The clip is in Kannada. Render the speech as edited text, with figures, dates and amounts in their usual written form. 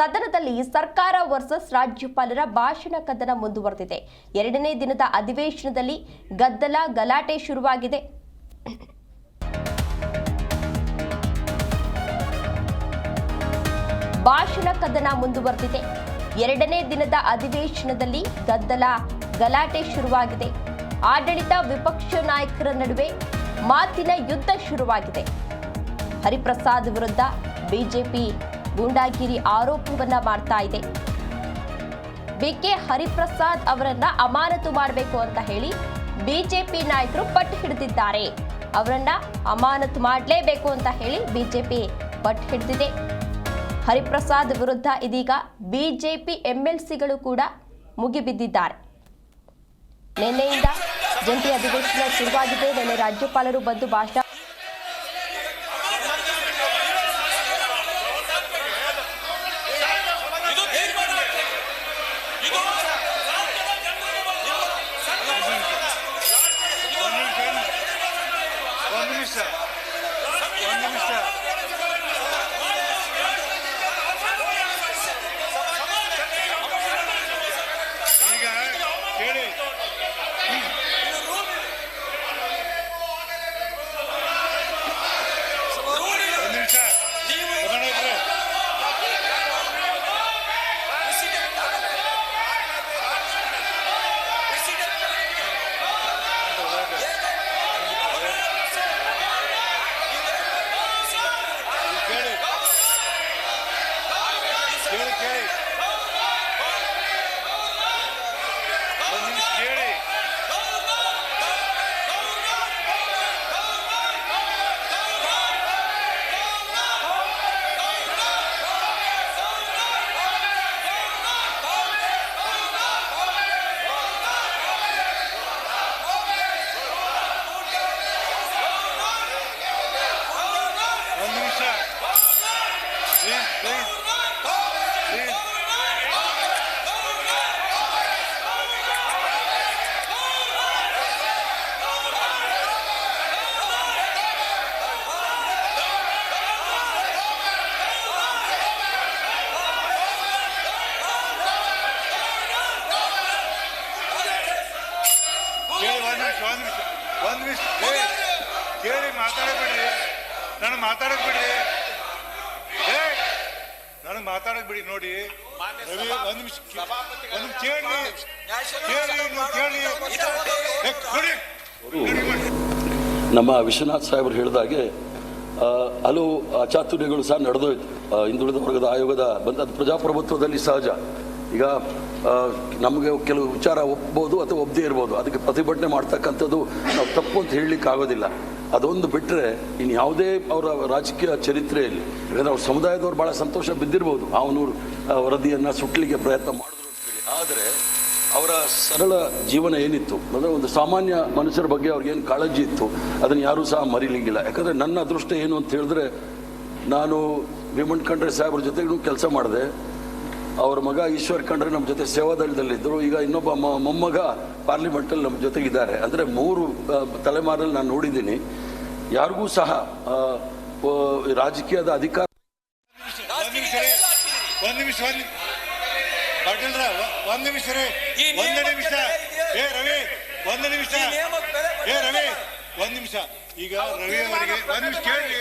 ಸದನದಲ್ಲಿ ಸರ್ಕಾರ ವರ್ಸಸ್ ರಾಜ್ಯಪಾಲರ ಭಾಷಣ ಕದನ ಮುಂದುವರೆದಿದೆ. ಎರಡನೇ ದಿನದ ಅಧಿವೇಶನದಲ್ಲಿ ಗದ್ದಲ ಗಲಾಟೆ ಶುರುವಾಗಿದೆ. ಭಾಷಣ ಕದನ ಮುಂದುವರೆದಿದೆ. ಎರಡನೇ ದಿನದ ಅಧಿವೇಶನದಲ್ಲಿ ಗದ್ದಲ ಗಲಾಟೆ ಶುರುವಾಗಿದೆ. ಆಡಳಿತ ವಿಪಕ್ಷ ನಾಯಕರ ನಡುವೆ ಮಾತಿನ ಯುದ್ಧ ಶುರುವಾಗಿದೆ. ಹರಿಪ್ರಸಾದ್ ವಿರುದ್ಧ ಬಿಜೆಪಿ ಗೂಂಡಾಗಿರಿ ಆರೋಪವನ್ನ ಮಾಡ್ತಾ ಇದೆ. ಬಿಕೆ ಹರಿಪ್ರಸಾದ್ ಅವರನ್ನ ಅಮಾನತು ಮಾಡಬೇಕು ಅಂತ ಹೇಳಿ ಬಿಜೆಪಿ ನಾಯಕರು ಪಟ್ಟು ಹಿಡಿದಿದ್ದಾರೆ. ಅವರನ್ನ ಅಮಾನತು ಮಾಡಲೇಬೇಕು ಅಂತ ಹೇಳಿ ಬಿಜೆಪಿ ಪಟ್ಟು ಹಿಡಿದಿದೆ. ಹರಿಪ್ರಸಾದ್ ವಿರುದ್ಧ ಇದೀಗ ಬಿಜೆಪಿ ಎಂಎಲ್ಸಿಗಳು ಕೂಡ ಮುಗಿಬಿದ್ದಿದ್ದಾರೆ. ನಿನ್ನೆಯಿಂದ ಜಂಟಿ ಅಧಿವೇಶನ ಶುರುವಾಗಿದೆ. ನಿನ್ನೆ ರಾಜ್ಯಪಾಲರು ಬಂದು ಭಾಷಣ ಕೇಳಿ ಮಾತಾಡಬೇಡಿ. ನಾನು ಮಾತಾಡಕ್ ಬಿಡಿ. ನನಗೆ ಮಾತಾಡಕ್ ಬಿಡಿ. ನೋಡಿ ರವಿ, ಒಂದ್ ನಿಮಿಷ ನಮ್ಮ ವಿಶ್ವನಾಥ್ ಸಾಹೇಬರು ಹೇಳಿದಾಗೆ ಹಲವು ಅಚಾತುರ್ಯಗಳು ಸಹ ನಡೆದೋಯ್ತು. ಹಿಂದುಳಿದ ವರ್ಗದ ಆಯೋಗದ ಬಂದದ್ದು ಪ್ರಜಾಪ್ರಭುತ್ವದಲ್ಲಿ ಸಹಜ. ಈಗ ನಮಗೆ ಕೆಲವು ವಿಚಾರ ಒಪ್ಬೋದು ಅಥವಾ ಒಪ್ಪದೇ ಇರ್ಬೋದು. ಅದಕ್ಕೆ ಪ್ರತಿಭಟನೆ ಮಾಡ್ತಕ್ಕಂಥದ್ದು ನಾವು ತಪ್ಪು ಅಂತ ಹೇಳಲಿಕ್ಕೆ ಆಗೋದಿಲ್ಲ. ಅದೊಂದು ಬಿಟ್ಟರೆ ಇನ್ನು ಯಾವುದೇ ಅವರ ರಾಜಕೀಯ ಚರಿತ್ರೆಯಲ್ಲಿ, ಯಾಕಂದರೆ ಅವ್ರ ಸಮುದಾಯದವ್ರು ಭಾಳ ಸಂತೋಷ ಬಿದ್ದಿರ್ಬೋದು ಅವನೂರು ವರದಿಯನ್ನು ಸುಟ್ಟಲಿಕ್ಕೆ ಪ್ರಯತ್ನ ಮಾಡಿದ್ರು ಅಂತೇಳಿ. ಆದರೆ ಅವರ ಸರಳ ಜೀವನ ಏನಿತ್ತು ಅಂದರೆ ಒಂದು ಸಾಮಾನ್ಯ ಮನುಷ್ಯರ ಬಗ್ಗೆ ಅವ್ರಿಗೇನು ಕಾಳಜಿ ಇತ್ತು ಅದನ್ನು ಯಾರೂ ಸಹ ಮರೀಲಿಂಗಿಲ್ಲ. ಯಾಕಂದರೆ ನನ್ನ ಅದೃಷ್ಟ ಏನು ಅಂತ ಹೇಳಿದ್ರೆ, ನಾನು ಭೀಮಣ್ಣ ಖಂಡ್ರೆ ಸಾಹೇಬ್ರ ಜೊತೆಗೂ ಕೆಲಸ ಮಾಡಿದೆ. ಅವರ ಮಗ ಈಶ್ವರ್ ಖಂಡ್ರೆ ನಮ್ಮ ಜೊತೆ ಸೇವಾದಳದಲ್ಲಿದ್ದರು. ಈಗ ಇನ್ನೊಬ್ಬ ಮೊಮ್ಮಗ ಪಾರ್ಲಿಮೆಂಟಲ್ಲಿ ನಮ್ಮ ಜೊತೆಗಿದ್ದಾರೆ. ಅಂದರೆ 3 ತಲೆಮಾರಲ್ಲಿ ನಾನು ನೋಡಿದ್ದೀನಿ. ಯಾರಿಗೂ ಸಹ ರಾಜಕೀಯದ ಅಧಿಕಾರ ಒಂದ್ ನಿಮಿಷ ಈಗ ರವಿ ಅವರಿಗೆ ಒಂದ್ ನಿಮಿಷ ಕೇಳಿ.